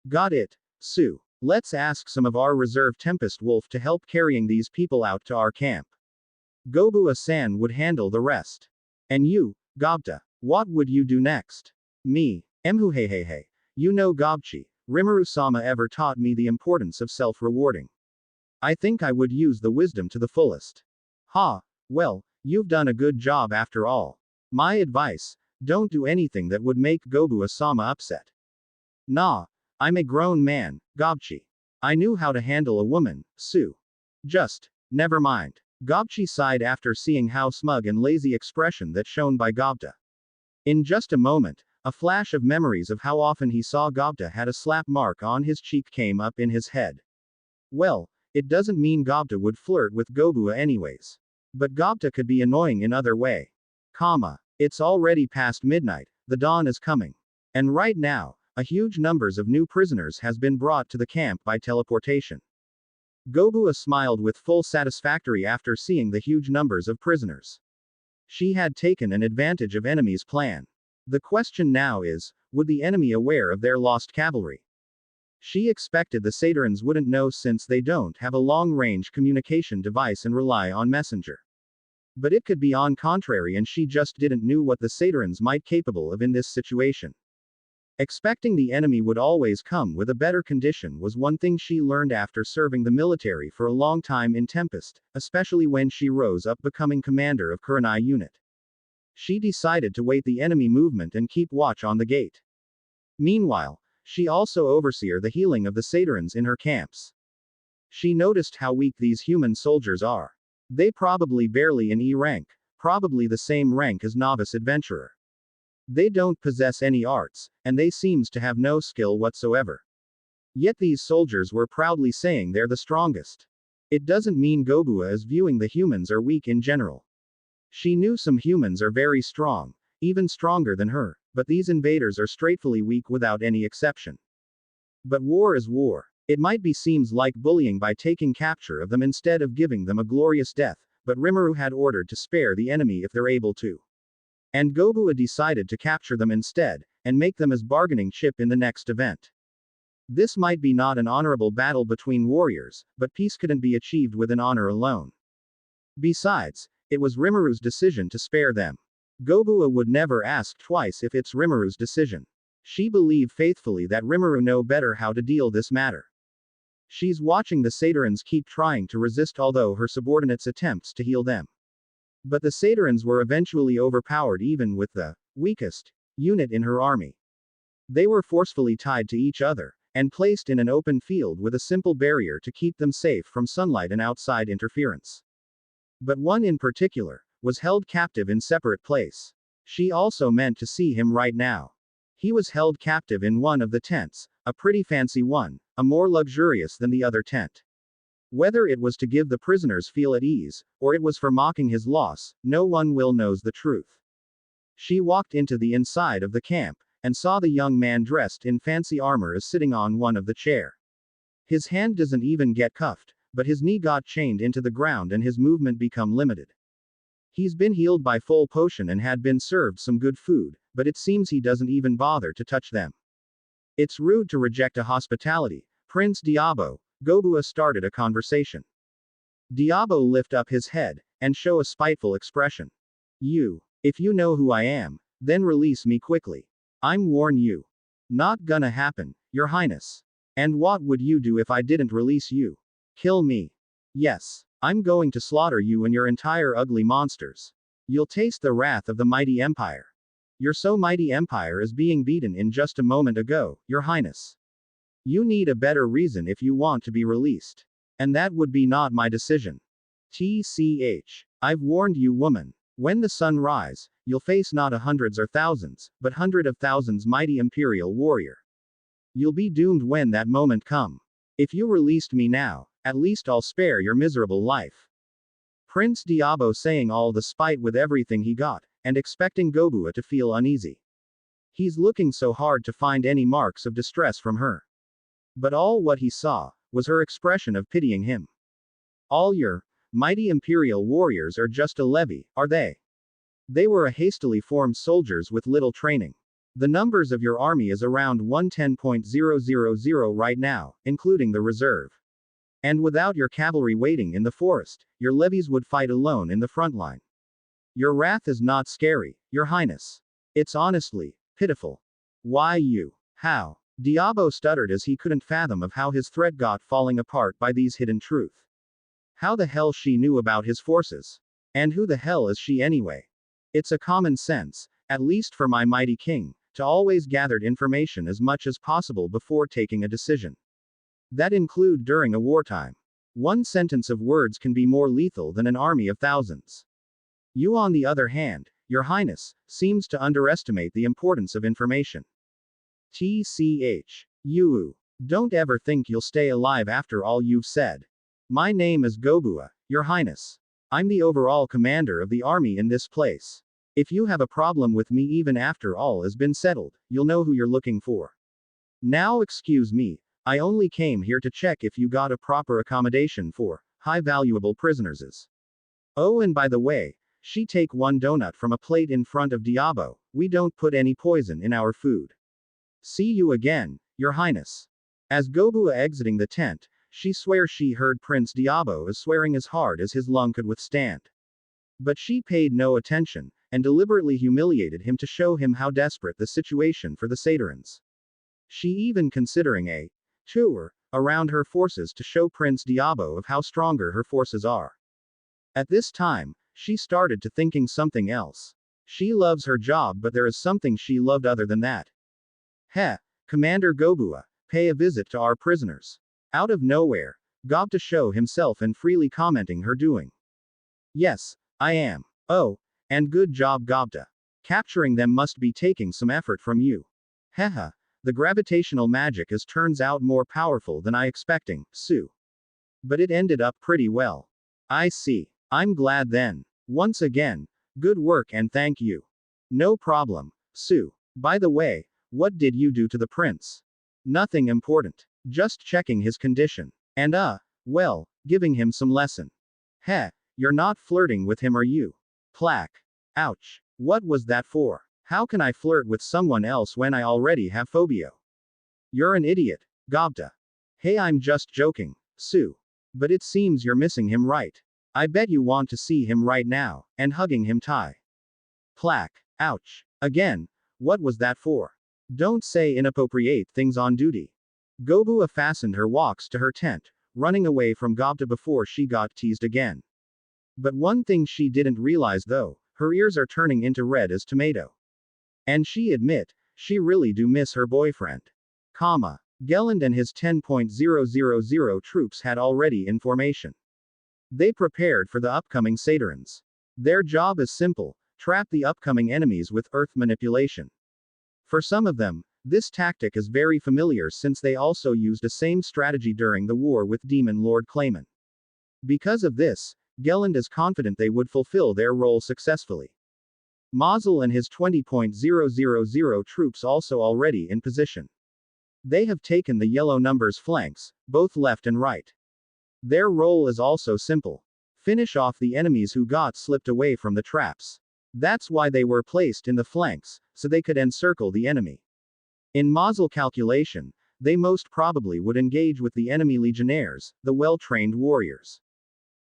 Got it, Sue. Let's ask some of our reserve Tempest Wolf to help carrying these people out to our camp. Gobua-san would handle the rest. And you, Gobta, what would you do next? Me, Emhuhehehe. You know Gobchi, Rimuru-sama ever taught me the importance of self-rewarding. I think I would use the wisdom to the fullest. Ha, well, you've done a good job after all. My advice, don't do anything that would make Gobua-sama upset. Nah, I'm a grown man, Gobchi. I knew how to handle a woman, Sue. Just, never mind. Gobchi sighed after seeing how smug and lazy expression that shown by Gobta. In just a moment, a flash of memories of how often he saw Gobta had a slap mark on his cheek came up in his head. Well, it doesn't mean Gobta would flirt with Gobua anyways. But Gobta could be annoying in other way. It's already past midnight, the dawn is coming. And right now, a huge numbers of new prisoners has been brought to the camp by teleportation. Gobua smiled with full satisfactory after seeing the huge numbers of prisoners. She had taken an advantage of enemy's plan. The question now is, would the enemy aware of their lost cavalry? She expected the Sedans wouldn't know since they don't have a long-range communication device and rely on messenger. But it could be on contrary and she just didn't knew what the Sedans might capable of in this situation. Expecting the enemy would always come with a better condition was one thing she learned after serving the military for a long time in Tempest, especially when she rose up becoming commander of Kurenai unit. She decided to wait the enemy movement and keep watch on the gate. Meanwhile, she also overseer the healing of the Sedans in her camps. She noticed how weak these human soldiers are. They probably barely in E rank, probably the same rank as novice adventurer. They don't possess any arts, and they seems to have no skill whatsoever. Yet these soldiers were proudly saying they're the strongest. It doesn't mean Gobta is viewing the humans are weak in general. She knew some humans are very strong, even stronger than her, but these invaders are straightfully weak without any exception. But war is war. It might be seems like bullying by taking capture of them instead of giving them a glorious death, but Rimuru had ordered to spare the enemy if they're able to. And Gobta decided to capture them instead, and make them as bargaining chip in the next event. This might be not an honorable battle between warriors, but peace couldn't be achieved with an honor alone. Besides, it was Rimuru's decision to spare them. Gobta would never ask twice if it's Rimuru's decision. She believed faithfully that Rimuru know better how to deal this matter. She's watching the Sedans keep trying to resist although her subordinates attempts to heal them. But the Sedans were eventually overpowered even with the weakest unit in her army. They were forcefully tied to each other, and placed in an open field with a simple barrier to keep them safe from sunlight and outside interference. But one in particular was held captive in separate place. She also meant to see him right now. He was held captive in one of the tents, a pretty fancy one, a more luxurious than the other tent. Whether it was to give the prisoners feel at ease, or it was for mocking his loss, no one will knows the truth. She walked into the inside of the camp, and saw the young man dressed in fancy armor is sitting on one of the chair. His hand doesn't even get cuffed, but his knee got chained into the ground and his movement become limited. He's been healed by full potion and had been served some good food, but it seems he doesn't even bother to touch them. It's rude to reject a hospitality, Prince Diablo. Gobta started a conversation. Diablo lift up his head, and show a spiteful expression. If you know who I am, then release me quickly. I'm warn you. Not gonna happen, your highness. And what would you do if I didn't release you? Kill me. Yes, I'm going to slaughter you and your entire ugly monsters. You'll taste the wrath of the mighty empire. Your so mighty empire is being beaten in just a moment ago, your highness. You need a better reason if you want to be released. And that would be not my decision. I've warned you woman. When the sun rise, you'll face not a hundreds or thousands, but hundred of thousands mighty imperial warrior. You'll be doomed when that moment come. If you released me now, at least I'll spare your miserable life. Prince Diablo saying all the spite with everything he got, and expecting Gobta to feel uneasy. He's looking so hard to find any marks of distress from her. But all what he saw was her expression of pitying him. All your mighty imperial warriors are just a levy, are they? They were a hastily formed soldiers with little training. The numbers of your army is around 110,000 right now, including the reserve. And without your cavalry waiting in the forest, your levies would fight alone in the front line. Your wrath is not scary, your highness. It's honestly pitiful. Why you? How? Diablo stuttered as he couldn't fathom of how his threat got falling apart by these hidden truth. How the hell she knew about his forces? And who the hell is she anyway? It's a common sense, at least for my mighty king, to always gather information as much as possible before taking a decision. That include during a wartime. One sentence of words can be more lethal than an army of thousands. You on the other hand, your highness, seems to underestimate the importance of information. You don't ever think you'll stay alive after all you've said. My name is Gobta, your highness. I'm the overall commander of the army in this place. If you have a problem with me even after all has been settled, you'll know who you're looking for. Now excuse me, I only came here to check if you got a proper accommodation for high valuable prisoners. Oh, and by the way, She take one donut from a plate in front of Diablo. We don't put any poison in our food. See you again, Your Highness. As Gobta exiting the tent, she swears she heard Prince Diablo is swearing as hard as his lung could withstand. But she paid no attention, and deliberately humiliated him to show him how desperate the situation for the Sedans. She even considering a tour around her forces to show Prince Diablo of how stronger her forces are. At this time, she started to thinking something else. She loves her job, but there is something she loved other than that. Heh, Commander Gobta, pay a visit to our prisoners. Out of nowhere, Gobta show himself and freely commenting her doing. Yes, I am. Oh, and good job Gobta. Capturing them must be taking some effort from you. Hehe, the gravitational magic is turns out more powerful than I expecting, Sue. But it ended up pretty well. I see. I'm glad then. Once again, good work and thank you. No problem, Sue. By the way, what did you do to the prince? Nothing important. Just checking his condition. And well, giving him some lesson. Heh, you're not flirting with him are you? Plaque. Ouch. What was that for? How can I flirt with someone else when I already have phobia? You're an idiot, Gobta. Hey, I'm just joking, Sue. But it seems you're missing him right. I bet you want to see him right now, and hugging him tie. Plaque. Ouch. Again, what was that for? Don't say inappropriate things on duty. Gobta fastened her walks to her tent, running away from Gobta before she got teased again. But one thing she didn't realize though, her ears are turning into red as tomato. And she admit, she really do miss her boyfriend. Gelland and his 10,000 troops had already in formation. They prepared for the upcoming Sedans. Their job is simple, trap the upcoming enemies with earth manipulation. For some of them, this tactic is very familiar since they also used the same strategy during the war with Demon Lord Clayman. Because of this, Gelland is confident they would fulfill their role successfully. Mazel and his 20,000 troops also already in position. They have taken the yellow numbers flanks, both left and right. Their role is also simple. Finish off the enemies who got slipped away from the traps. That's why they were placed in the flanks, so they could encircle the enemy. In Mazel calculation, they most probably would engage with the enemy legionnaires, the well-trained warriors.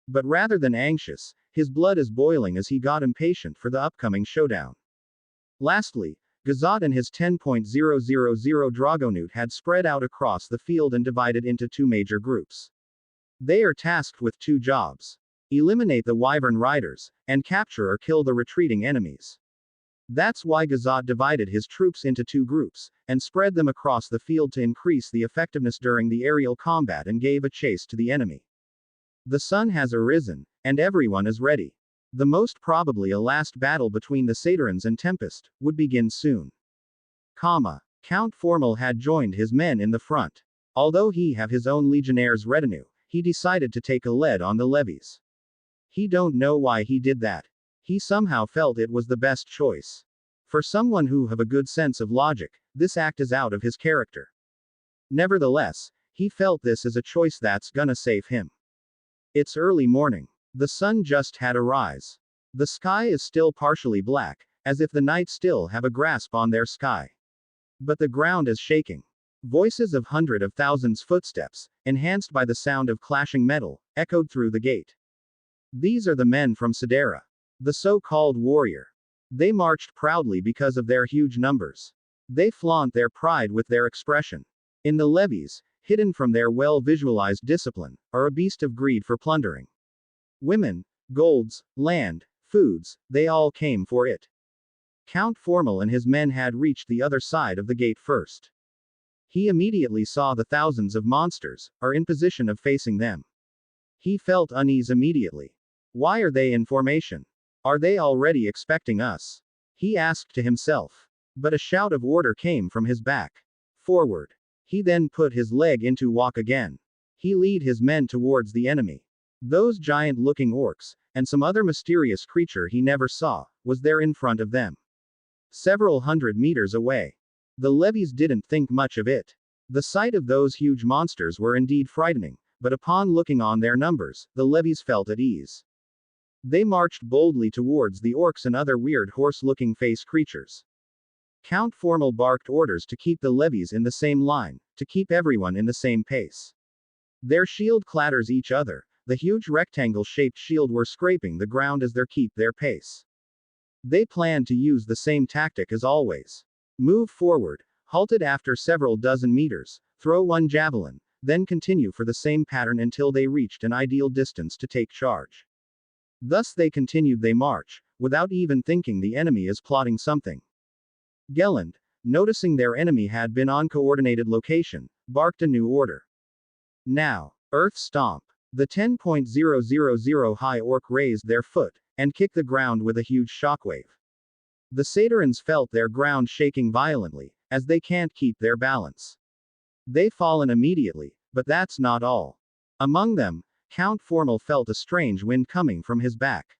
But rather than anxious, his blood is boiling as he got impatient for the upcoming showdown. Lastly, G.A.T.E and his 10,000 Dragonaut had spread out across the field and divided into two major groups. They are tasked with two jobs. Eliminate the Wyvern Riders, and capture or kill the retreating enemies. That's why G.A.T.E divided his troops into two groups, and spread them across the field to increase the effectiveness during the aerial combat and gave a chase to the enemy. The sun has arisen, and everyone is ready. The most probably a last battle between the Sedans and Tempest would begin soon. Count Formal had joined his men in the front. Although he have his own legionnaires' retinue, he decided to take a lead on the levies. He don't know why he did that. He somehow felt it was the best choice. For someone who have a good sense of logic, this act is out of his character. Nevertheless, he felt this is a choice that's gonna save him. It's early morning. The sun just had a rise. The sky is still partially black, as if the night still have a grasp on their sky. But the ground is shaking. Voices of hundreds of thousands footsteps, enhanced by the sound of clashing metal, echoed through the gate. These are the men from Sedan. The so-called warrior. They marched proudly because of their huge numbers. They flaunt their pride with their expression. In the levies, hidden from their well-visualized discipline, are a beast of greed for plundering. Women, golds, land, foods, they all came for it. Count Formal and his men had reached the other side of the gate first. He immediately saw the thousands of monsters, are in position of facing them. He felt unease immediately. Why are they in formation? Are they already expecting us? He asked to himself. But a shout of order came from his back. Forward. He then put his leg into walk again. He lead his men towards the enemy. Those giant-looking orcs, and some other mysterious creature he never saw, was there in front of them. Several hundred meters away. The levies didn't think much of it. The sight of those huge monsters were indeed frightening, but upon looking on their numbers, the levies felt at ease. They marched boldly towards the orcs and other weird horse-looking face creatures. Count Formal barked orders to keep the levies in the same line, to keep everyone in the same pace. Their shield clatters each other, the huge rectangle-shaped shield were scraping the ground as they keep their pace. They planned to use the same tactic as always. Move forward, halted after several dozen meters, throw one javelin, then continue for the same pattern until they reached an ideal distance to take charge. Thus they continued they march, without even thinking the enemy is plotting something. Gelland, noticing their enemy had been on coordinated location, barked a new order. Now, Earth Stomp. The 10.000 high orc raised their foot, and kicked the ground with a huge shockwave. The Satyrians felt their ground shaking violently, as they can't keep their balance. They fallen immediately, but that's not all. Among them, Count Formal felt a strange wind coming from his back.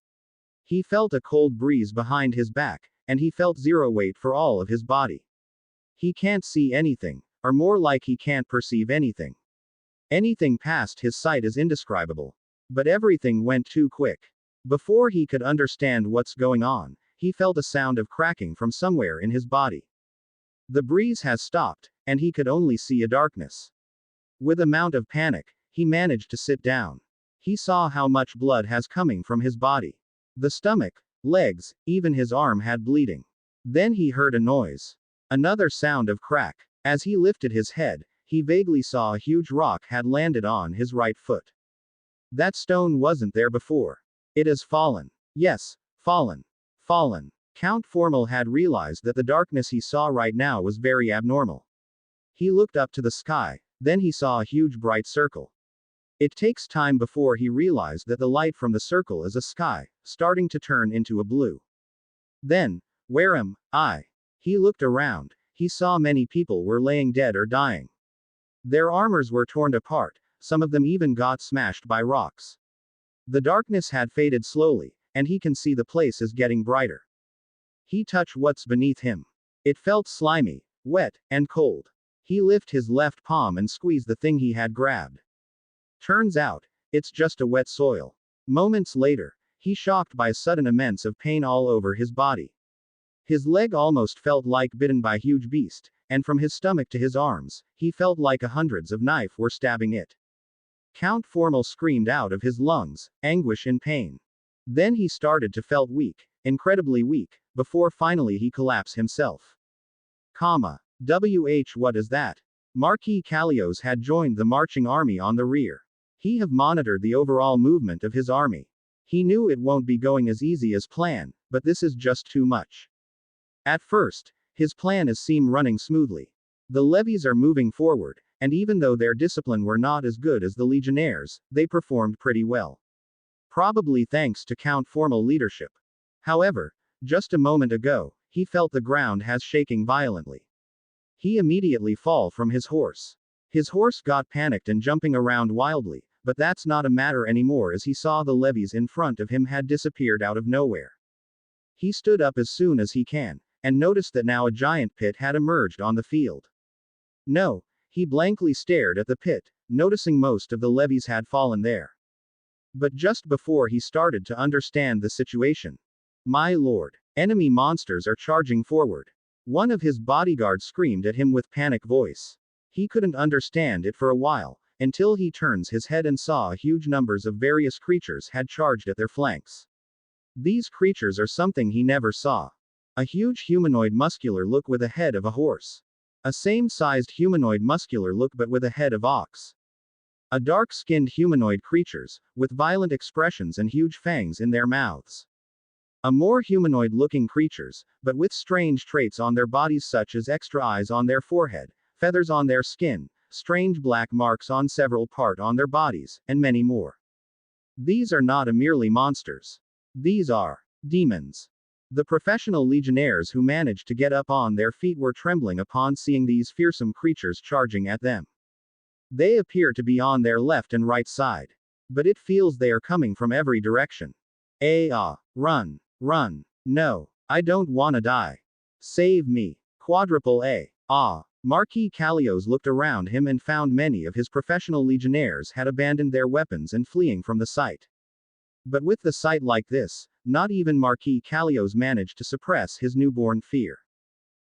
He felt a cold breeze behind his back, and he felt zero weight for all of his body. He can't see anything, or more like he can't perceive anything. Anything past his sight is indescribable. But everything went too quick. Before he could understand what's going on, he felt a sound of cracking from somewhere in his body. The breeze has stopped, and he could only see a darkness. With a amount of panic, he managed to sit down. He saw how much blood has coming from his body. The stomach, legs, even his arm had bleeding. Then he heard a noise. Another sound of crack. As he lifted his head, he vaguely saw a huge rock had landed on his right foot. That stone wasn't there before. It has fallen. Yes, fallen. Fallen. Count Formal had realized that the darkness he saw right now was very abnormal. He looked up to the sky, then he saw a huge bright circle. It takes time before he realized that the light from the circle is a sky, starting to turn into a blue. Then, where am I? He looked around. He saw many people were laying dead or dying. Their armors were torn apart, some of them even got smashed by rocks. The darkness had faded slowly, and he can see the place is getting brighter. He touched what's beneath him. It felt slimy, wet, and cold. He lifted his left palm and squeezed the thing he had grabbed. Turns out, it's just a wet soil. Moments later, he shocked by a sudden immense of pain all over his body. His leg almost felt like bitten by a huge beast, and from his stomach to his arms, he felt like hundreds of knives were stabbing it. Count Formal screamed out of his lungs, anguish and pain. Then he started to felt weak, incredibly weak, before finally he collapsed himself. What is that? Marquis Callios had joined the marching army on the rear. He have monitored the overall movement of his army. He knew it won't be going as easy as planned, but this is just too much. At first, his plan is seem running smoothly. The levies are moving forward, and even though their discipline were not as good as the legionnaires, they performed pretty well. Probably thanks to Count Formal leadership. However, just a moment ago, he felt the ground has shaking violently. He immediately fall from his horse. His horse got panicked and jumping around wildly, but that's not a matter anymore as he saw the levies in front of him had disappeared out of nowhere. He stood up as soon as he can, and noticed that now a giant pit had emerged on the field. No, he blankly stared at the pit, noticing most of the levies had fallen there. But just before he started to understand the situation. My lord, enemy monsters are charging forward. One of his bodyguards screamed at him with panic voice. He couldn't understand it for a while, until he turns his head and saw huge numbers of various creatures had charged at their flanks. These creatures are something he never saw. A huge humanoid muscular look with a head of a horse. A same-sized humanoid muscular look but with a head of ox. A dark-skinned humanoid creatures, with violent expressions and huge fangs in their mouths. A more humanoid-looking creatures, but with strange traits on their bodies such as extra eyes on their forehead, feathers on their skin, strange black marks on several parts on their bodies, and many more. These are not merely monsters. These are demons. The professional legionnaires who managed to get up on their feet were trembling upon seeing these fearsome creatures charging at them. They appear to be on their left and right side. But it feels they are coming from every direction. Run. Run. No. I don't wanna die. Save me. Quadruple A. Marquis Callios looked around him and found many of his professional legionnaires had abandoned their weapons and fleeing from the site. But with the sight like this, not even Marquis Callios managed to suppress his newborn fear.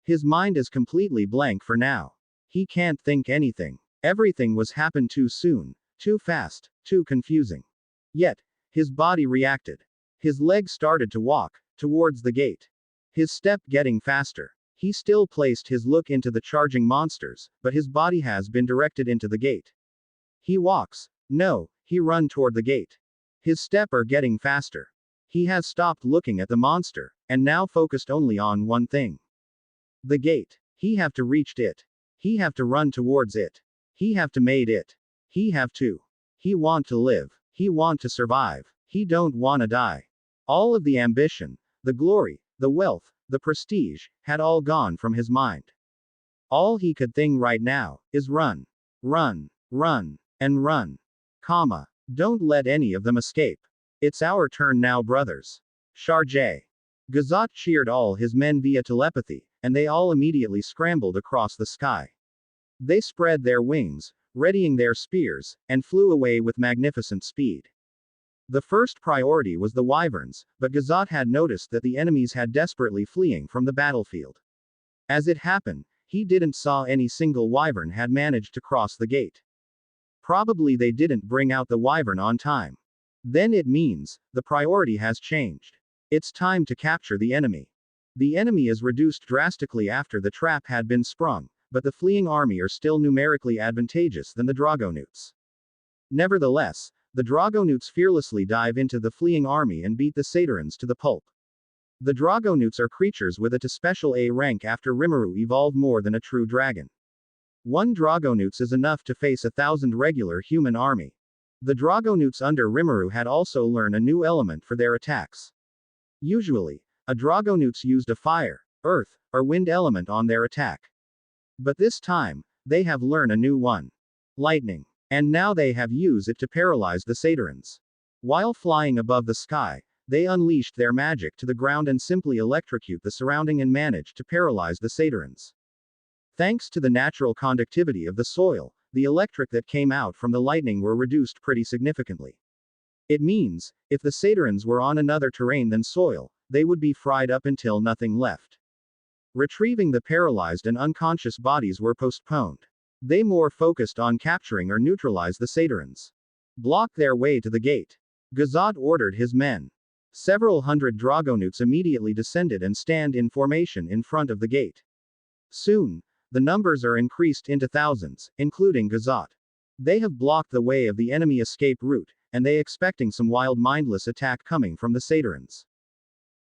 His mind is completely blank for now. He can't think anything. Everything was happened too soon, too fast, too confusing. Yet, his body reacted. His legs started to walk towards the gate. His step getting faster. He still placed his look into the charging monsters, but his body has been directed into the gate. He walks. No, he run toward the gate. His step are getting faster. He has stopped looking at the monster, and now focused only on one thing. The gate. He have to reach it. He have to run towards it. He have to made it. He have to. He want to live. He want to survive. He don't wanna die. All of the ambition, the glory, the wealth, the prestige, had all gone from his mind. All he could think right now, is run. Run. Run. And run. Comma. Don't let any of them escape. It's our turn now, brothers. Charge. G.A.T.E cheered all his men via telepathy, and they all immediately scrambled across the sky. They spread their wings, readying their spears, and flew away with magnificent speed. The first priority was the wyverns, but G.A.T.E had noticed that the enemies had desperately fleeing from the battlefield. As it happened, he didn't saw any single wyvern had managed to cross the gate. Probably they didn't bring out the wyvern on time. Then it means, the priority has changed. It's time to capture the enemy. The enemy is reduced drastically after the trap had been sprung, but the fleeing army are still numerically advantageous than the Dragonutes. Nevertheless, the Dragonutes fearlessly dive into the fleeing army and beat the Sedans to the pulp. The Dragonutes are creatures with a to special A rank after Rimuru evolved more than a true dragon. One Dragonutes is enough to face 1,000 regular human army. The Dragonutes under Rimuru had also learned a new element for their attacks. Usually, a Dragonutes used a fire, earth, or wind element on their attack. But this time, they have learned a new one. Lightning. And now they have used it to paralyze the Sedans. While flying above the sky, they unleashed their magic to the ground and simply electrocute the surrounding and managed to paralyze the Sedans. Thanks to the natural conductivity of the soil, the electric that came out from the lightning were reduced pretty significantly. It means, if the Sedans were on another terrain than soil, they would be fried up until nothing left. Retrieving the paralyzed and unconscious bodies were postponed. They more focused on capturing or neutralize the Sedans. Block their way to the gate. G.A.T.E ordered his men. Several hundred Dragonutes immediately descended and stand in formation in front of the gate. Soon, the numbers are increased into thousands, including G.A.T.E. They have blocked the way of the enemy escape route, and they expecting some wild mindless attack coming from the Sedans.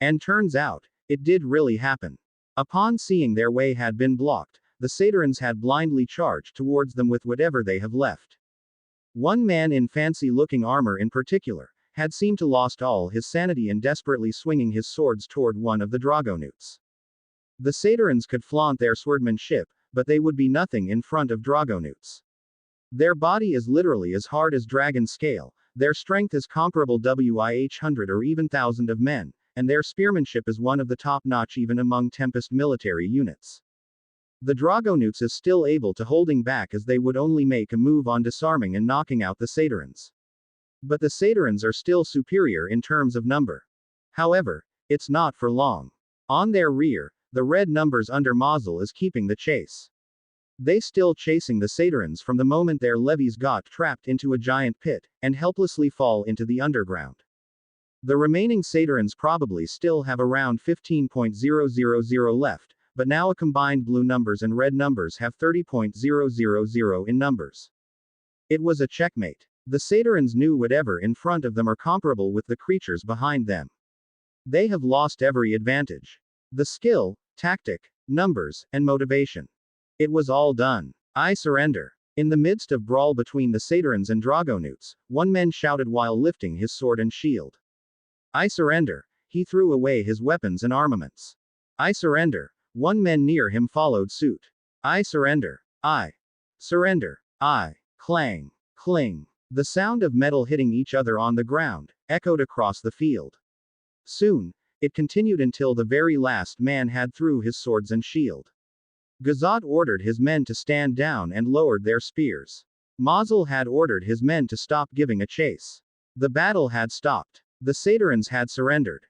And turns out, it did really happen. Upon seeing their way had been blocked, the Sedans had blindly charged towards them with whatever they have left. One man in fancy-looking armor in particular, had seemed to lost all his sanity and desperately swinging his swords toward one of the Dragonutes. The Sedans could flaunt their swordmanship, but they would be nothing in front of Dragonutes. Their body is literally as hard as dragon scale, their strength is comparable with 100 or even 1,000 of men, and their spearmanship is one of the top-notch even among Tempest military units. The Dragonutes is still able to holding back as they would only make a move on disarming and knocking out the Sedans. But the Sedans are still superior in terms of number. However, it's not for long. On their rear, the red numbers under Mazel is keeping the chase. They still chasing the Sedans from the moment their levies got trapped into a giant pit, and helplessly fall into the underground. The remaining Sedans probably still have around 15.000 left, but now a combined blue numbers and red numbers have 30.000 in numbers. It was a checkmate. The Sedans knew whatever in front of them are comparable with the creatures behind them. They have lost every advantage. The skill, tactic, numbers, and motivation. It was all done. I surrender. In the midst of brawl between the Sedans and Dragonutes, one man shouted while lifting his sword and shield. I surrender. He threw away his weapons and armaments. I surrender. One man near him followed suit. I surrender. I surrender. I clang, cling. The sound of metal hitting each other on the ground echoed across the field. Soon, it continued until the very last man had threw his swords and shield. G.A.T.E ordered his men to stand down and lowered their spears. Mazel had ordered his men to stop giving a chase. The battle had stopped. The Sedans had surrendered.